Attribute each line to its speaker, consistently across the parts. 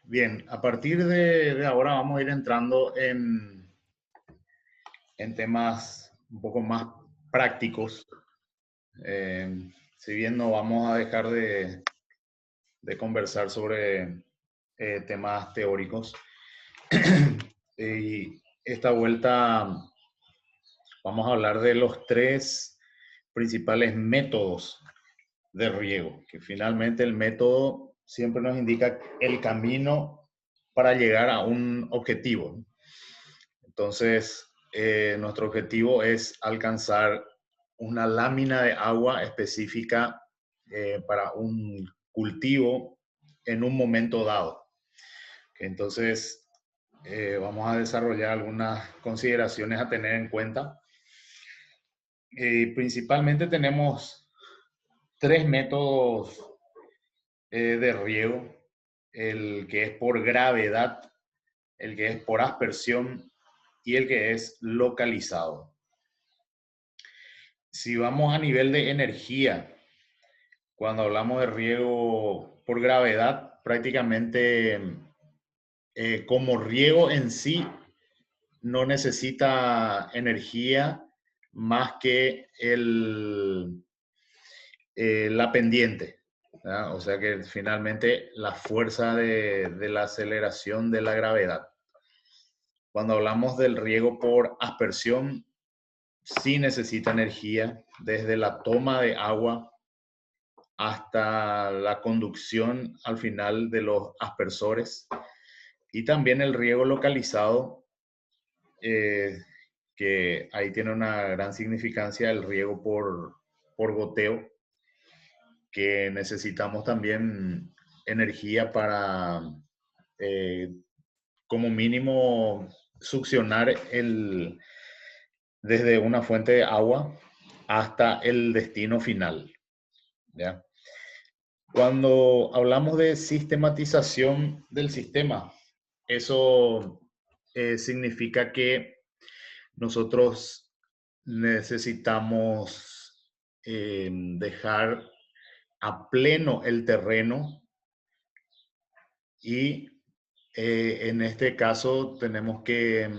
Speaker 1: Bien, a partir de ahora vamos a ir entrando en temas un poco más prácticos. Si bien no vamos a dejar de conversar sobre temas teóricos, y esta vuelta vamos a hablar de los tres principales métodos de riego, que finalmente el método siempre nos indica el camino para llegar a un objetivo. Entonces, nuestro objetivo es alcanzar una lámina de agua específica para un cultivo en un momento dado. Entonces, vamos a desarrollar algunas consideraciones a tener en cuenta. Principalmente tenemos tres métodos de riego: el que es por gravedad, el que es por aspersión y el que es localizado. Si vamos a nivel de energía, cuando hablamos de riego por gravedad, prácticamente como riego en sí no necesita energía más que la pendiente, ¿verdad? O sea que finalmente la fuerza de la aceleración de la gravedad. Cuando hablamos del riego por aspersión, sí necesita energía, desde la toma de agua hasta la conducción al final de los aspersores, y también el riego localizado, eh, que ahí tiene una gran significancia, el riego por goteo, que necesitamos también energía para, eh, como mínimo, succionar desde una fuente de agua hasta el destino final, ¿ya? Cuando hablamos de sistematización del sistema, eso significa que nosotros necesitamos dejar a pleno el terreno, y en este caso tenemos que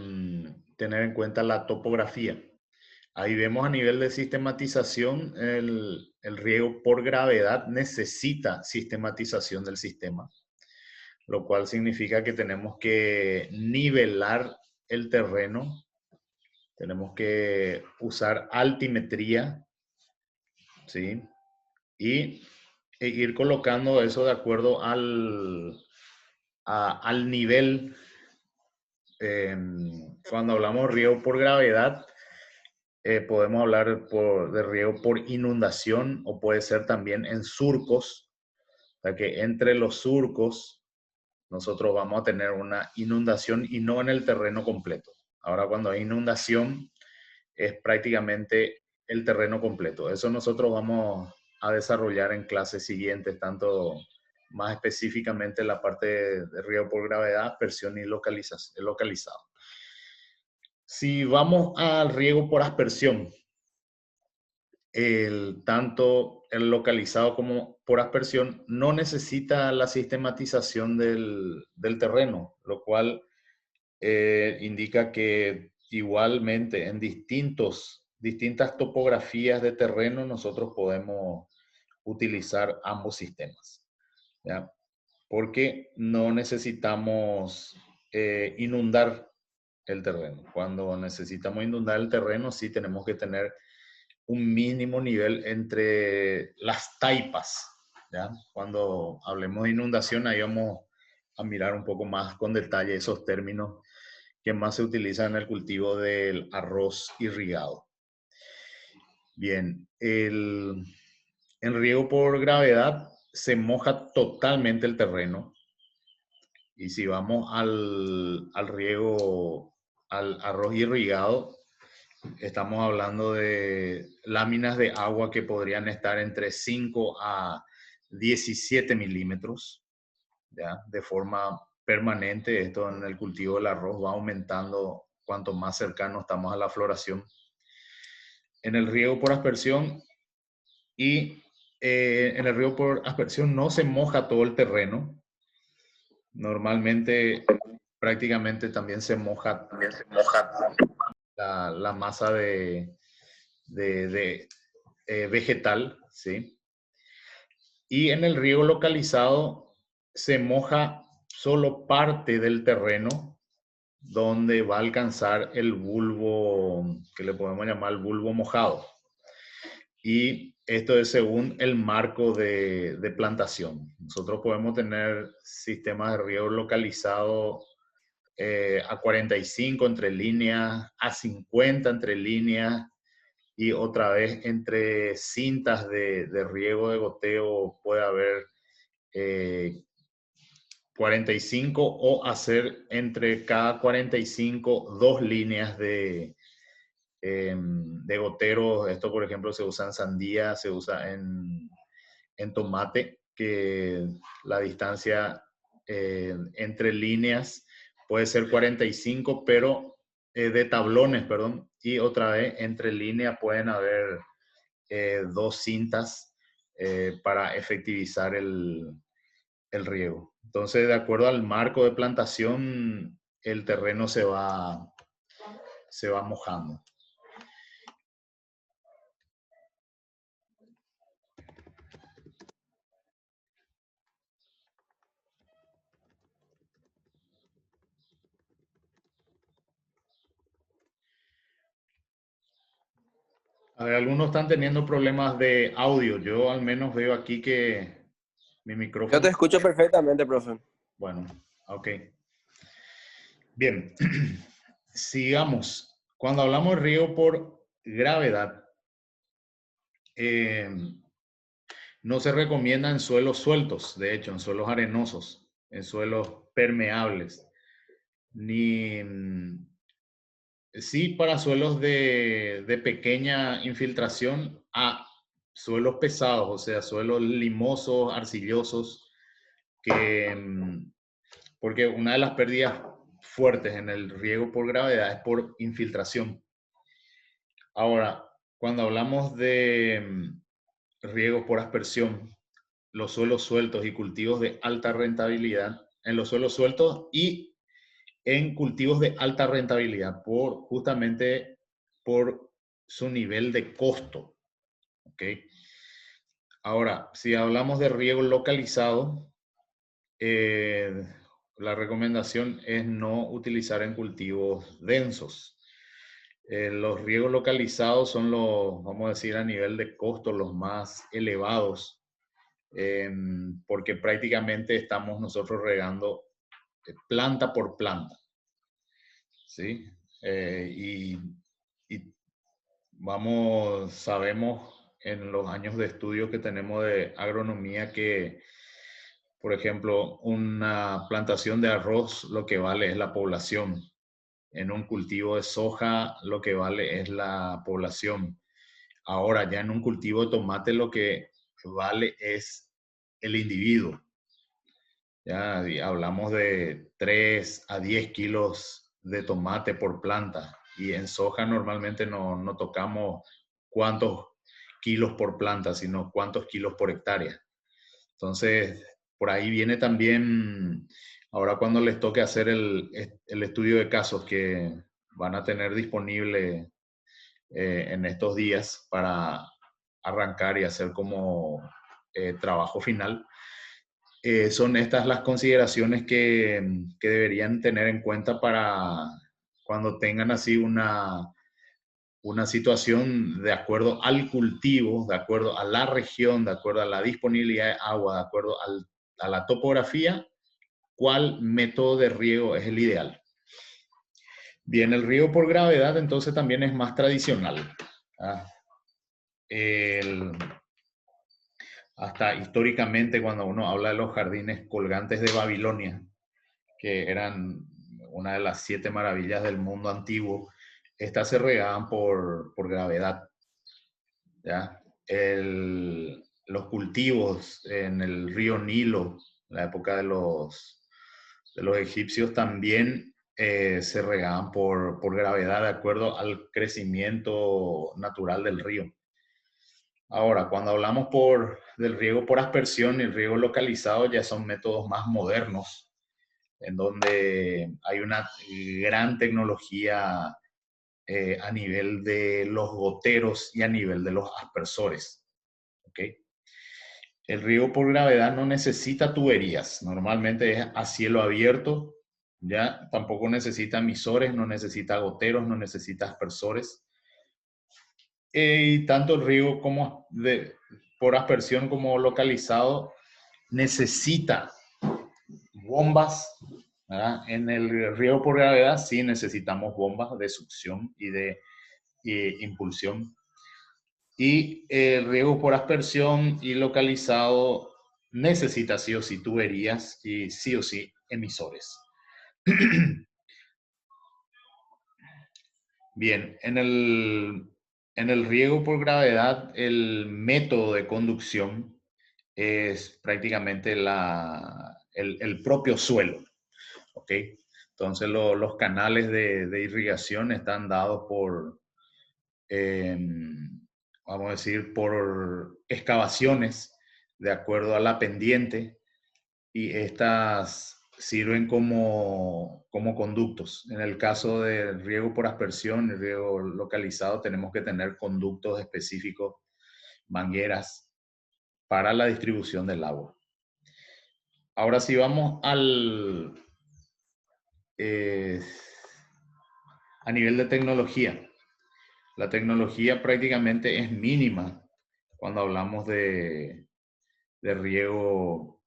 Speaker 1: tener en cuenta la topografía. Ahí vemos a nivel de sistematización, el riego por gravedad necesita sistematización del sistema, lo cual significa que tenemos que nivelar el terreno, tenemos que usar altimetría, ¿sí? Y ir colocando eso de acuerdo al nivel. Cuando hablamos de riego por gravedad, podemos hablar de riego por inundación, o puede ser también en surcos. O sea que entre los surcos nosotros vamos a tener una inundación y no en el terreno completo. Ahora, cuando hay inundación, es prácticamente el terreno completo. Eso nosotros vamos a desarrollar en clases siguientes, tanto más específicamente la parte de riego por gravedad, aspersión y localizado. Si vamos al riego por aspersión, tanto el localizado como por aspersión no necesita la sistematización del terreno, lo cual indica que igualmente en distintas topografías de terreno nosotros podemos utilizar ambos sistemas, ¿ya? Porque no necesitamos inundar el terreno. Cuando necesitamos inundar el terreno, sí tenemos que tener un mínimo nivel entre las taipas, ¿ya? Cuando hablemos de inundación, ahí vamos a mirar un poco más con detalle esos términos que más se utilizan en el cultivo del arroz irrigado. Bien, en riego por gravedad se moja totalmente el terreno, y si vamos al riego, al arroz irrigado, estamos hablando de láminas de agua que podrían estar entre 5 a 17 milímetros, ¿ya? De forma permanente. Esto en el cultivo del arroz va aumentando cuanto más cercano estamos a la floración. En el riego por aspersión en el riego por aspersión no se moja todo el terreno, normalmente prácticamente también se moja la masa vegetal, ¿sí? Y en el riego localizado se moja solo parte del terreno donde va a alcanzar el bulbo, que le podemos llamar el bulbo mojado. Y esto es según el marco de plantación. Nosotros podemos tener sistemas de riego localizado a 45 entre líneas, a 50 entre líneas, y otra vez entre cintas de riego de goteo puede haber 45, o hacer entre cada 45 dos líneas de goteros. Esto, por ejemplo, se usa en sandía, se usa en tomate, que la distancia entre líneas puede ser 45, pero de tablones, perdón, y otra vez entre líneas pueden haber dos cintas para efectivizar el riego. Entonces, de acuerdo al marco de plantación, el terreno se va mojando. A ver, algunos están teniendo problemas de audio. Yo al menos veo aquí que mi
Speaker 2: Yo te
Speaker 1: micrófono...
Speaker 2: escucho perfectamente, profe.
Speaker 1: Bueno, ok. Bien, sigamos. Cuando hablamos de riego por gravedad, eh, no se recomienda en suelos sueltos, de hecho, en suelos arenosos, en suelos permeables, ni sí para suelos de pequeña infiltración, a suelos pesados, o sea, suelos limosos, arcillosos, que, porque una de las pérdidas fuertes en el riego por gravedad es por infiltración. Ahora, cuando hablamos de riego por aspersión, los suelos sueltos y cultivos de alta rentabilidad, en los suelos sueltos y en cultivos de alta rentabilidad, justamente por su nivel de costo. ¿Ok? Ahora, si hablamos de riego localizado, la recomendación es no utilizar en cultivos densos. Los riegos localizados son los, vamos a decir, a nivel de costo, los más elevados, porque prácticamente estamos nosotros regando planta por planta, ¿sí? Y sabemos en los años de estudio que tenemos de agronomía que, por ejemplo, una plantación de arroz lo que vale es la población. En un cultivo de soja lo que vale es la población. Ahora, ya en un cultivo de tomate lo que vale es el individuo. Ya hablamos de 3 a 10 kilos de tomate por planta, y en soja normalmente no tocamos cuántos kilos por planta, sino cuántos kilos por hectárea. Entonces, por ahí viene también, ahora cuando les toque hacer el estudio de casos que van a tener disponible en estos días para arrancar y hacer como trabajo final, son estas las consideraciones que deberían tener en cuenta para cuando tengan así una situación de acuerdo al cultivo, de acuerdo a la región, de acuerdo a la disponibilidad de agua, de acuerdo a la topografía, cuál método de riego es el ideal. Bien, el riego por gravedad entonces también es más tradicional. ¿Ah? Hasta históricamente, cuando uno habla de los jardines colgantes de Babilonia, que eran una de las 7 maravillas del mundo antiguo, estas se regaban por gravedad. ¿Ya? Los cultivos en el río Nilo, en la época de los egipcios, también se regaban por gravedad de acuerdo al crecimiento natural del río. Ahora, cuando hablamos del riego por aspersión y el riego localizado, ya son métodos más modernos, en donde hay una gran tecnología a nivel de los goteros y a nivel de los aspersores. ¿Ok? El riego por gravedad no necesita tuberías, normalmente es a cielo abierto, ya tampoco necesita emisores, no necesita goteros, no necesita aspersores. Y tanto el riego como por aspersión como localizado necesita bombas, ¿verdad? En el riego por gravedad sí necesitamos bombas de succión y de impulsión. Y el riego por aspersión y localizado necesita sí o sí tuberías y sí o sí emisores. Bien, en el riego por gravedad, el método de conducción es prácticamente el propio suelo. ¿Ok? Entonces los canales de irrigación están dados por, eh, vamos a decir, por excavaciones de acuerdo a la pendiente y estas sirven como conductos. En el caso del riego por aspersión, el riego localizado, tenemos que tener conductos específicos, mangueras, para la distribución del agua. Ahora sí vamos eh, a nivel de tecnología. La tecnología prácticamente es mínima cuando hablamos de riego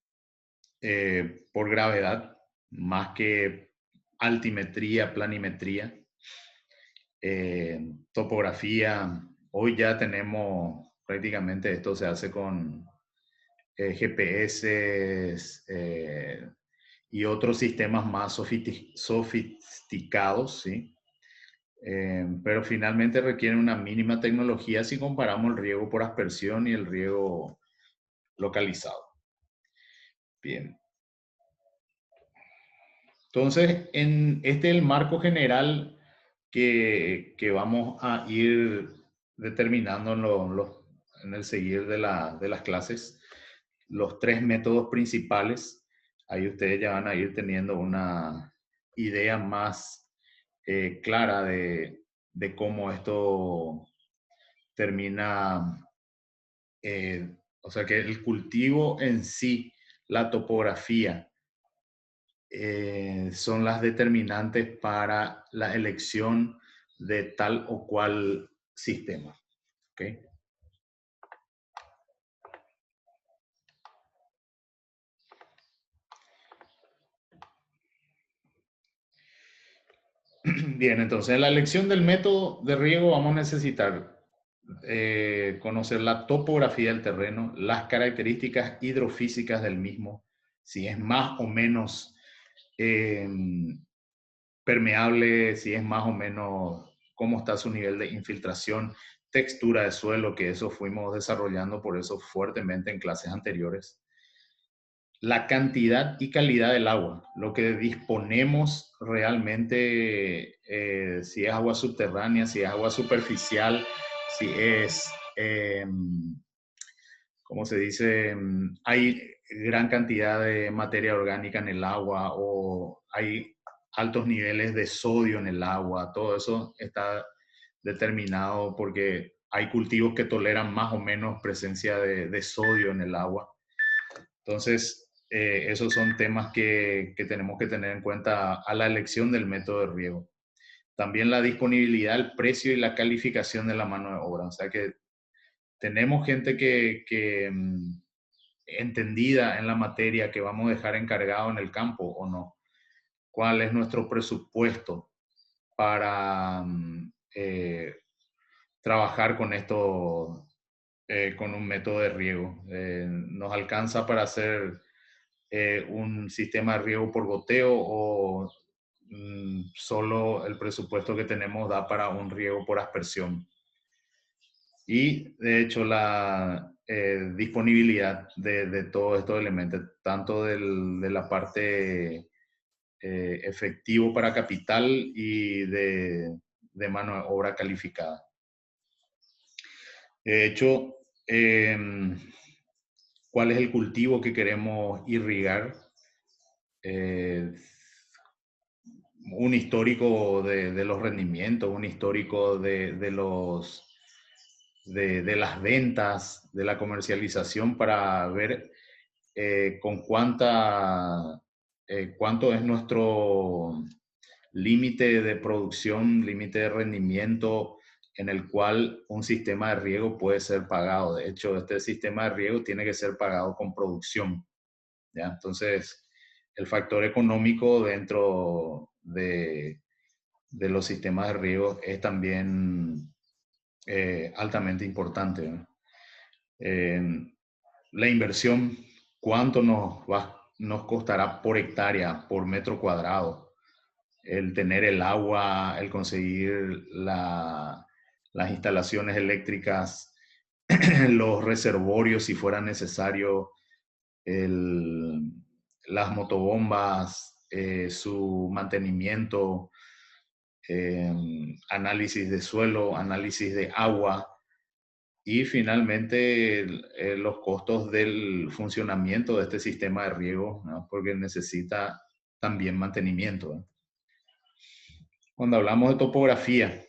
Speaker 1: por gravedad, más que altimetría, planimetría, topografía. Hoy ya tenemos prácticamente esto se hace con GPS y otros sistemas más sofisticados, ¿sí? Pero finalmente requieren una mínima tecnología si comparamos el riego por aspersión y el riego localizado. Bien. Entonces, este es el marco general que vamos a ir determinando en el seguir de las clases. Los tres métodos principales, ahí ustedes ya van a ir teniendo una idea más clara de cómo esto termina, o sea que el cultivo en sí, la topografía, son las determinantes para la elección de tal o cual sistema. ¿Okay? Bien, entonces en la elección del método de riego vamos a necesitar conocer la topografía del terreno, las características hidrofísicas del mismo, si es más o menos eh, permeable, si es más o menos cómo está su nivel de infiltración, textura de suelo, que eso fuimos desarrollando por eso fuertemente en clases anteriores. La cantidad y calidad del agua, lo que disponemos realmente, si es agua subterránea, si es agua superficial, si es, ¿cómo se dice? Hay gran cantidad de materia orgánica en el agua o hay altos niveles de sodio en el agua, todo eso está determinado porque hay cultivos que toleran más o menos presencia de sodio en el agua. Entonces, esos son temas que tenemos que tener en cuenta a la elección del método de riego. También la disponibilidad, el precio y la calificación de la mano de obra. O sea que tenemos gente que entendida en la materia que vamos a dejar encargado en el campo o no. ¿Cuál es nuestro presupuesto para trabajar con esto, con un método de riego? ¿Nos alcanza para hacer un sistema de riego por goteo o solo el presupuesto que tenemos da para un riego por aspersión? Y de hecho la disponibilidad de todos estos elementos, tanto de la parte efectivo para capital y de mano de obra calificada. De hecho, ¿cuál es el cultivo que queremos irrigar? un histórico de los rendimientos, un histórico de las ventas, de la comercialización para ver con cuánto es nuestro límite de producción, límite de rendimiento en el cual un sistema de riego puede ser pagado. De hecho, este sistema de riego tiene que ser pagado con producción, ¿ya? Entonces, el factor económico dentro de los sistemas de riego es también altamente importante, ¿no? Eh, la inversión, ¿cuánto nos costará por hectárea, por metro cuadrado? El tener el agua, el conseguir las instalaciones eléctricas, los reservorios si fuera necesario, el, las motobombas, su mantenimiento, análisis de suelo, análisis de agua y finalmente los costos del funcionamiento de este sistema de riego, ¿no? Porque necesita también mantenimiento, ¿no? Cuando hablamos de topografía,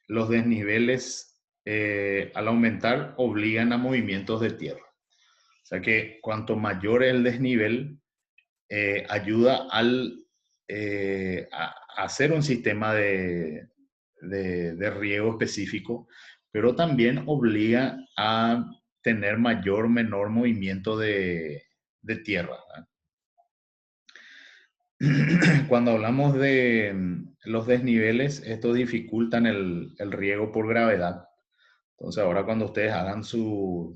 Speaker 1: los desniveles al aumentar obligan a movimientos de tierra. O sea que cuanto mayor el desnivel, ayuda a hacer un sistema de riego específico, pero también obliga a tener mayor o menor movimiento de tierra, ¿verdad? Cuando hablamos de los desniveles, esto dificultan el riego por gravedad. Entonces ahora cuando ustedes hagan su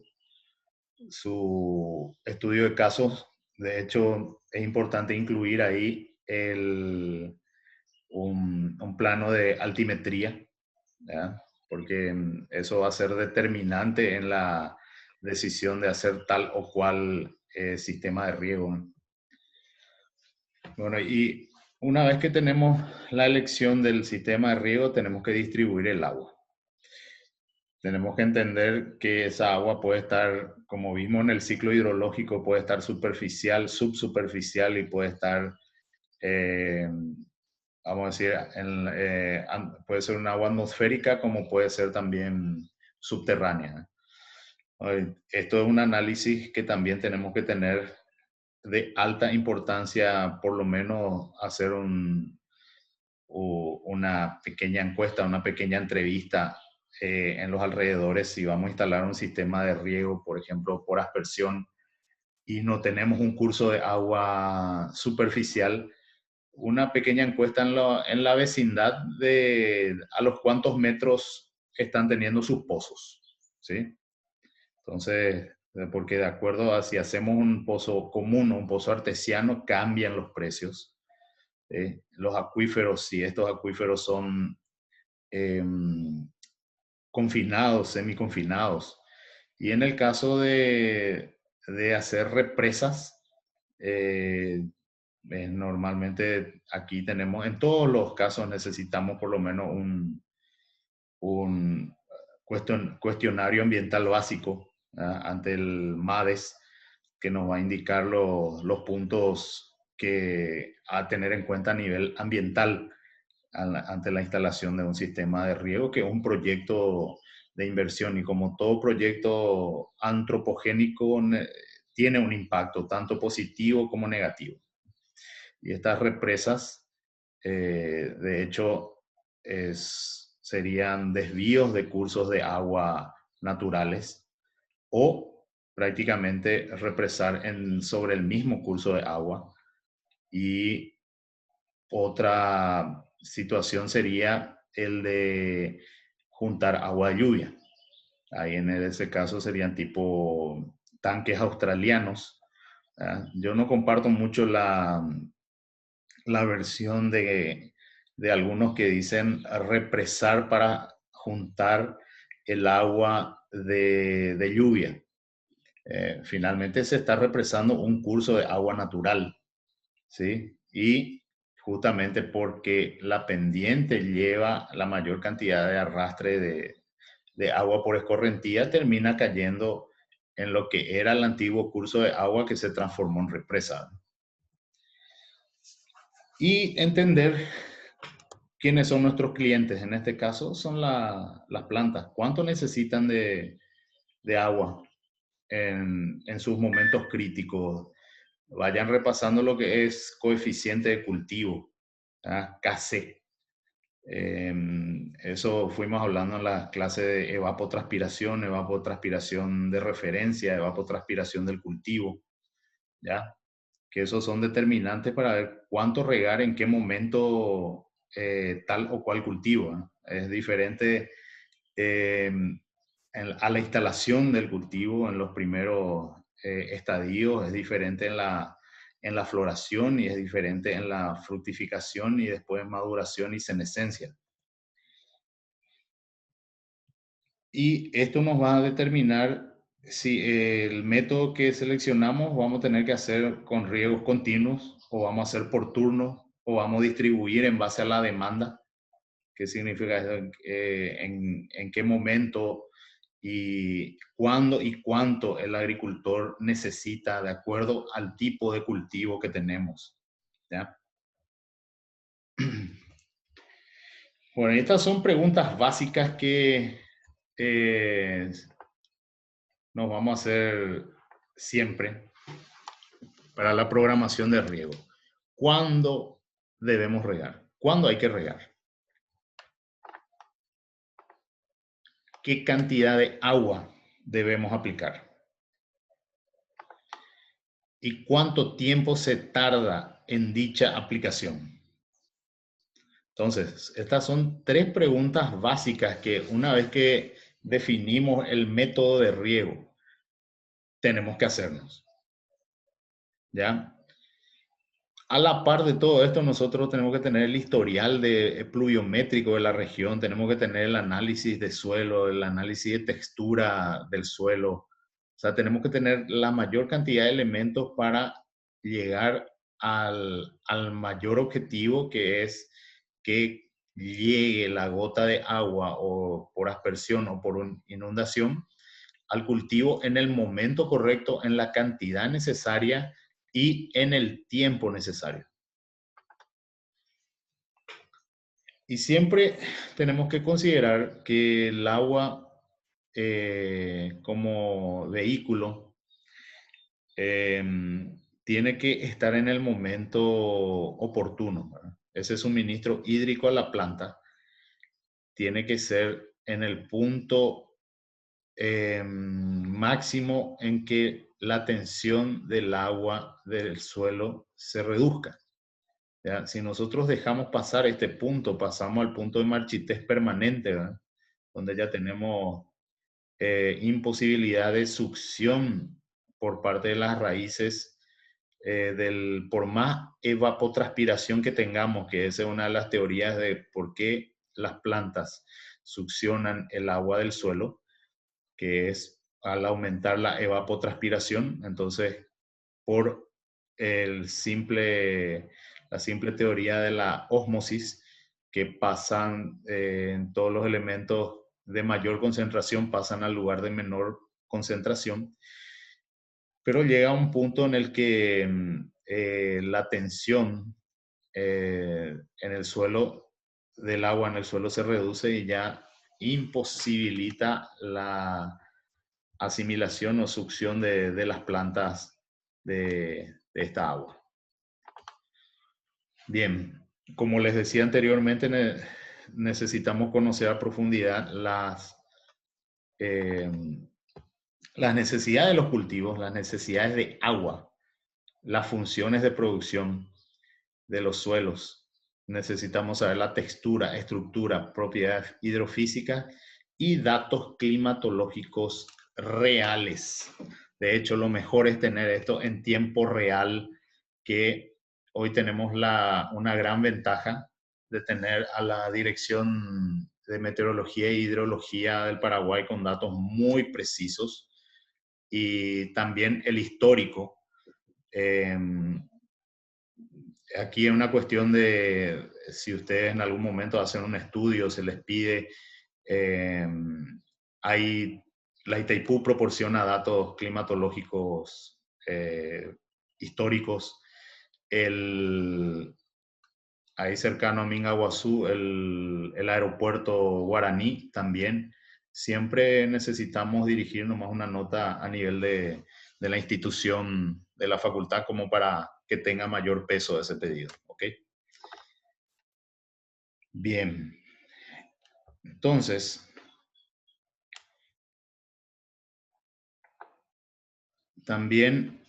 Speaker 1: estudio de casos, de hecho es importante incluir ahí un plano de altimetría, ¿ya? Porque eso va a ser determinante en la decisión de hacer tal o cual sistema de riego, ¿no? Bueno, y una vez que tenemos la elección del sistema de riego, tenemos que distribuir el agua. Tenemos que entender que esa agua puede estar, como vimos en el ciclo hidrológico, puede estar superficial, subsuperficial y puede estar, eh, vamos a decir, puede ser un agua atmosférica como puede ser también subterránea. Esto es un análisis que también tenemos que tener de alta importancia, por lo menos hacer una pequeña encuesta, una pequeña entrevista en los alrededores si vamos a instalar un sistema de riego, por ejemplo, por aspersión, y no tenemos un curso de agua superficial, una pequeña encuesta en la vecindad de a los cuántos metros están teniendo sus pozos, ¿sí? Entonces, porque de acuerdo a si hacemos un pozo común o un pozo artesiano, cambian los precios. Los acuíferos, si estos acuíferos son eh, confinados, semiconfinados. Y en el caso de hacer represas, eh, normalmente aquí tenemos, en todos los casos necesitamos por lo menos un cuestionario ambiental básico ante el MADES que nos va a indicar los puntos que a tener en cuenta a nivel ambiental ante la instalación de un sistema de riego, que es un proyecto de inversión y como todo proyecto antropogénico tiene un impacto tanto positivo como negativo. Y estas represas, de hecho, serían desvíos de cursos de agua naturales o prácticamente represar sobre el mismo curso de agua. Y otra situación sería el de juntar agua de lluvia. Ahí en ese caso serían tipo tanques australianos. Yo no comparto mucho la versión de algunos que dicen represar para juntar el agua de lluvia. Finalmente se está represando un curso de agua natural, ¿sí? Y justamente porque la pendiente lleva la mayor cantidad de arrastre de agua por escorrentía, termina cayendo en lo que era el antiguo curso de agua que se transformó en represa. Y entender ¿quiénes son nuestros clientes? En este caso son las plantas. ¿Cuánto necesitan de agua en sus momentos críticos? Vayan repasando lo que es coeficiente de cultivo, ¿ah? KC. Eso fuimos hablando en la clase de evapotranspiración de referencia, evapotranspiración del cultivo, ¿ya? Que esos son determinantes para ver cuánto regar en qué momento tal o cual cultivo, ¿eh? Es diferente eh, a la instalación del cultivo en los primeros estadios, es diferente en la floración y es diferente en la fructificación y después maduración y senescencia. Y esto nos va a determinar si el método que seleccionamos vamos a tener que hacer con riegos continuos o vamos a hacer por turno o vamos a distribuir en base a la demanda. ¿Qué significa eso? En qué momento y cuándo y cuánto el agricultor necesita de acuerdo al tipo de cultivo que tenemos, ¿ya? Bueno, estas son preguntas básicas que eh, nos vamos a hacer siempre para la programación de riego. ¿Cuándo debemos regar? ¿Cuándo hay que regar? ¿Qué cantidad de agua debemos aplicar? ¿Y cuánto tiempo se tarda en dicha aplicación? Entonces, estas son tres preguntas básicas que una vez que definimos el método de riego, tenemos que hacernos, ¿ya? A la par de todo esto, nosotros tenemos que tener el historial de pluviométrico de la región, tenemos que tener el análisis de suelo, el análisis de textura del suelo. O sea, tenemos que tener la mayor cantidad de elementos para llegar al mayor objetivo, que es que llegue la gota de agua o por aspersión o por inundación al cultivo en el momento correcto, en la cantidad necesaria y en el tiempo necesario. Y siempre tenemos que considerar que el agua como vehículo eh, tiene que estar en el momento oportuno, ¿verdad? Ese suministro hídrico a la planta tiene que ser en el punto máximo en que la tensión del agua del suelo se reduzca. ¿Ya? Si nosotros dejamos pasar este punto, pasamos al punto de marchitez permanente, ¿verdad? Donde ya tenemos imposibilidad de succión por parte de las raíces, por más evapotranspiración que tengamos, que esa es una de las teorías de por qué las plantas succionan el agua del suelo, que es al aumentar la evapotranspiración. Entonces, por la simple teoría de la ósmosis, que pasan en todos los elementos de mayor concentración, pasan al lugar de menor concentración, pero llega un punto en el que la tensión en el suelo del agua en el suelo se reduce y ya imposibilita la asimilación o succión de las plantas de esta agua. Bien, como les decía anteriormente, necesitamos conocer a profundidad eh, las necesidades de los cultivos, las necesidades de agua, las funciones de producción de los suelos. Necesitamos saber la textura, estructura, propiedades hidrofísicas y datos climatológicos reales. De hecho, lo mejor es tener esto en tiempo real, que hoy tenemos una gran ventaja de tener a la Dirección de Meteorología e Hidrología del Paraguay con datos muy precisos y también el histórico. Aquí es una cuestión de si ustedes en algún momento hacen un estudio, se les pide, eh, la Itaipú proporciona datos climatológicos históricos. ahí cercano a Mingaguazú, el aeropuerto Guaraní también. Siempre necesitamos dirigir nomás una nota a nivel de la institución de la facultad como para que tenga mayor peso ese pedido. ¿Ok? Bien. Entonces, también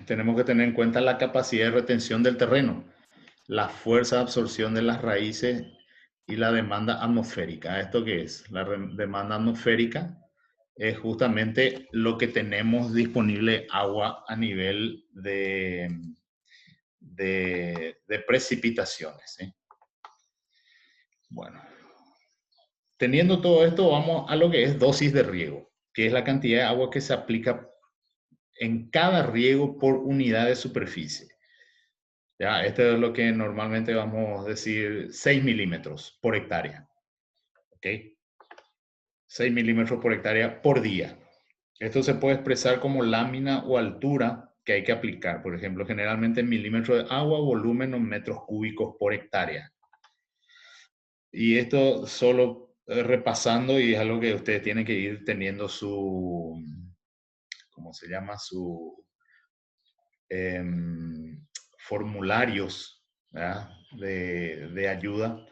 Speaker 1: tenemos que tener en cuenta la capacidad de retención del terreno, la fuerza de absorción de las raíces y la demanda atmosférica. ¿Esto qué es? La demanda atmosférica es justamente lo que tenemos disponible agua a nivel de precipitaciones. ¿Sí? Bueno, teniendo todo esto, vamos a lo que es dosis de riego, que es la cantidad de agua que se aplica en cada riego por unidad de superficie. Ya, esto es lo que normalmente vamos a decir 6 milímetros por hectárea. ¿Ok? 6 milímetros por hectárea por día. Esto se puede expresar como lámina o altura que hay que aplicar. Por ejemplo, generalmente en milímetros de agua, volumen o metros cúbicos por hectárea. Y esto solo repasando, y es algo que ustedes tienen que ir teniendo su, ¿cómo se llama? Formularios, ¿verdad? De ayuda.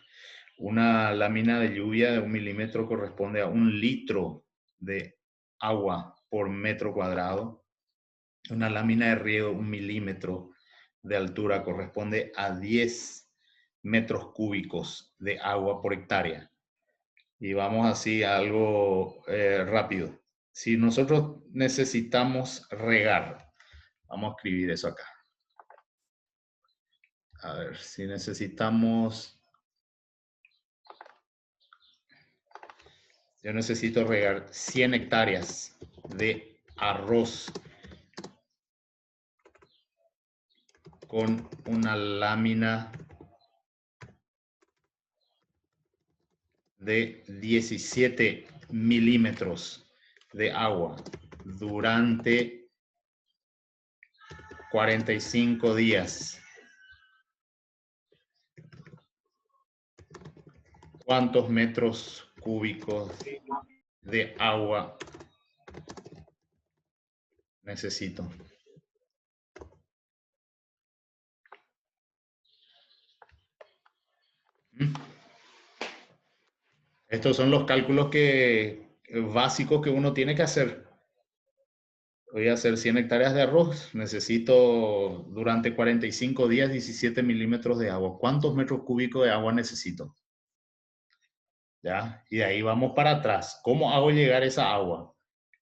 Speaker 1: Una lámina de lluvia de 1 milímetro corresponde a 1 litro de agua por metro cuadrado. Una lámina de riego 1 milímetro de altura corresponde a 10 metros cúbicos de agua por hectárea. Y vamos así a algo rápido. Si nosotros necesitamos regar, vamos a escribir eso acá. A ver, si necesitamos, yo necesito regar 100 hectáreas de arroz con una lámina de 17 milímetros de agua durante 45 días. ¿Cuántos metros cúbicos de agua necesito? Estos son los cálculos básicos que uno tiene que hacer. Voy a hacer 100 hectáreas de arroz. Necesito durante 45 días 17 milímetros de agua. ¿Cuántos metros cúbicos de agua necesito? ¿Ya? Y de ahí vamos para atrás. ¿Cómo hago llegar esa agua?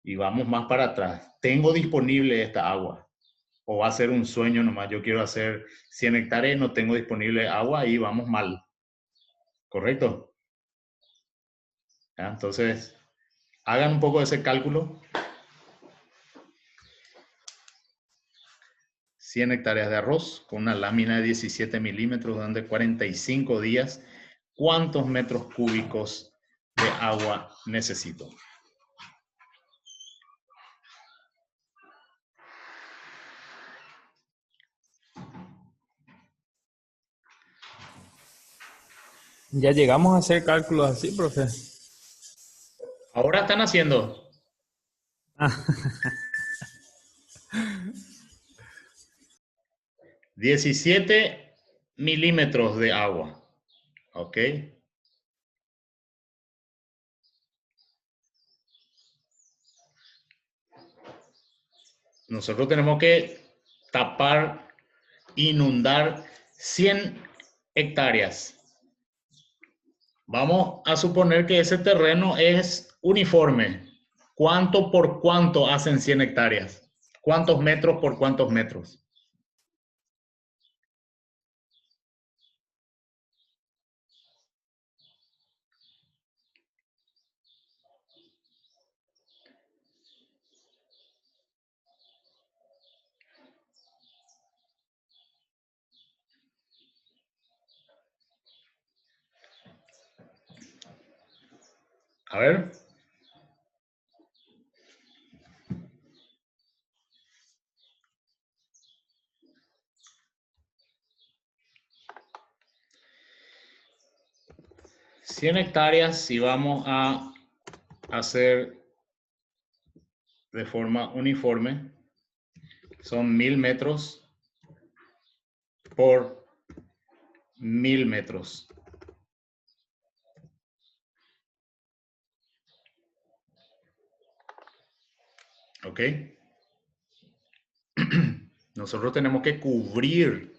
Speaker 1: Y vamos más para atrás. ¿Tengo disponible esta agua? ¿O va a ser un sueño nomás? Yo quiero hacer 100 hectáreas y no tengo disponible agua y vamos mal. ¿Correcto? ¿Ya? Entonces, hagan un poco de ese cálculo. 100 hectáreas de arroz con una lámina de 17 milímetros durante 45 días. ¿Cuántos metros cúbicos de agua necesito?
Speaker 2: Ya llegamos a hacer cálculos así, profe.
Speaker 1: Ahora están haciendo
Speaker 2: Ah,
Speaker 1: 17 milímetros de agua. ¿Ok? Nosotros tenemos que tapar, inundar 100 hectáreas. Vamos a suponer que ese terreno es uniforme. ¿Cuánto por cuánto hacen 100 hectáreas? ¿Cuántos metros por cuántos metros? A ver. 100 hectáreas si vamos a hacer de forma uniforme, son 1000 metros por 1000 metros. ¿Ok? Nosotros tenemos que cubrir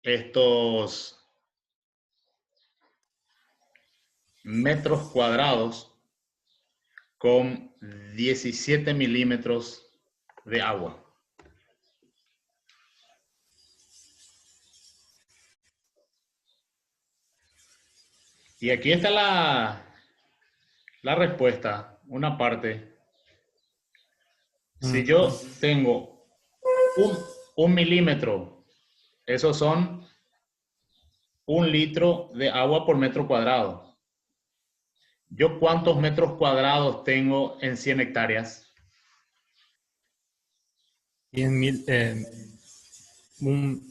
Speaker 1: estos metros cuadrados con 17 milímetros de agua. Y aquí está la respuesta, una parte. Si yo tengo un milímetro, esos son 1 litro de agua por metro cuadrado. ¿Yo cuántos metros cuadrados tengo en 100 hectáreas?
Speaker 2: 100.000, un,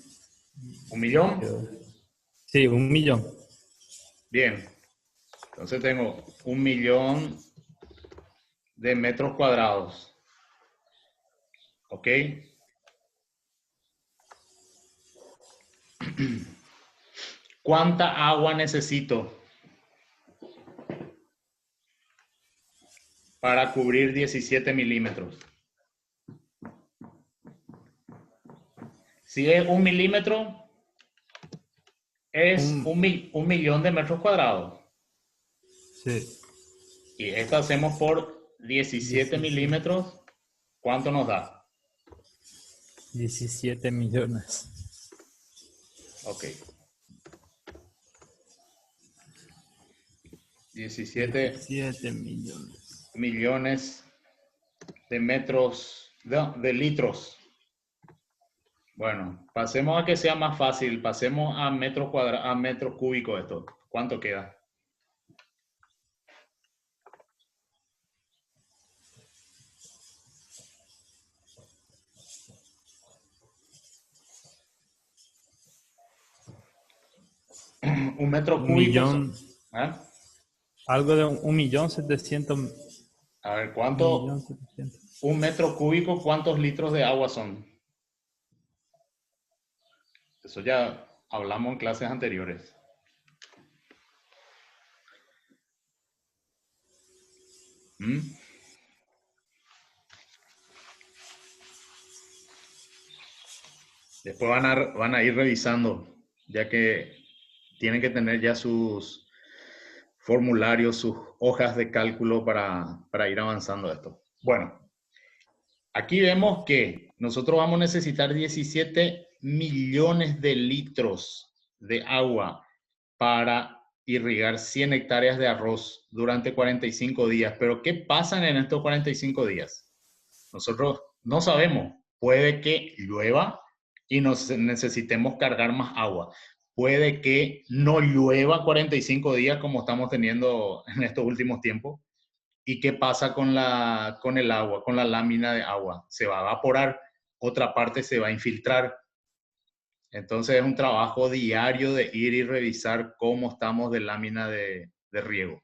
Speaker 1: ¿1 millón?
Speaker 2: sí, 1.000.000.
Speaker 1: Bien. Entonces tengo 1 millón de metros cuadrados. ¿Ok? ¿Cuánta agua necesito para cubrir 17 milímetros? Si es 1 milímetro, es un millón de metros cuadrados.
Speaker 2: Sí.
Speaker 1: Y esto hacemos por 17 milímetros. ¿Cuánto nos da?
Speaker 2: 17 millones.
Speaker 1: Ok. 17
Speaker 2: millones.
Speaker 1: millones de metros, de litros. Bueno, pasemos a que sea más fácil. Pasemos a metros cuadrados, a metros cúbicos esto. ¿Cuánto queda? Un metro
Speaker 2: Un
Speaker 1: cúbico.
Speaker 2: millón,
Speaker 1: ¿Eh?
Speaker 2: algo de 1.700.000.
Speaker 1: A ver, ¿cuánto?
Speaker 2: 1.700.000.
Speaker 1: Un metro cúbico, ¿cuántos litros de agua son? Eso ya hablamos en clases anteriores. ¿Mm? Después van a ir revisando, ya que tienen que tener ya sus formularios, sus hojas de cálculo para ir avanzando esto. Bueno, aquí vemos que nosotros vamos a necesitar 17 millones de litros de agua para irrigar 100 hectáreas de arroz durante 45 días. Pero ¿qué pasa en estos 45 días? Nosotros no sabemos. Puede que llueva y nos necesitemos cargar más agua. Puede que no llueva 45 días como estamos teniendo en estos últimos tiempos. ¿Y qué pasa con el agua, con la lámina de agua? Se va a evaporar, otra parte se va a infiltrar. Entonces es un trabajo diario de ir y revisar cómo estamos de lámina de riego.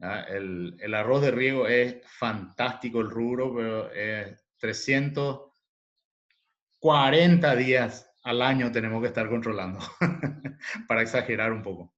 Speaker 1: El arroz de riego es fantástico el rubro, pero es 340 días al año tenemos que estar controlando, para exagerar un poco.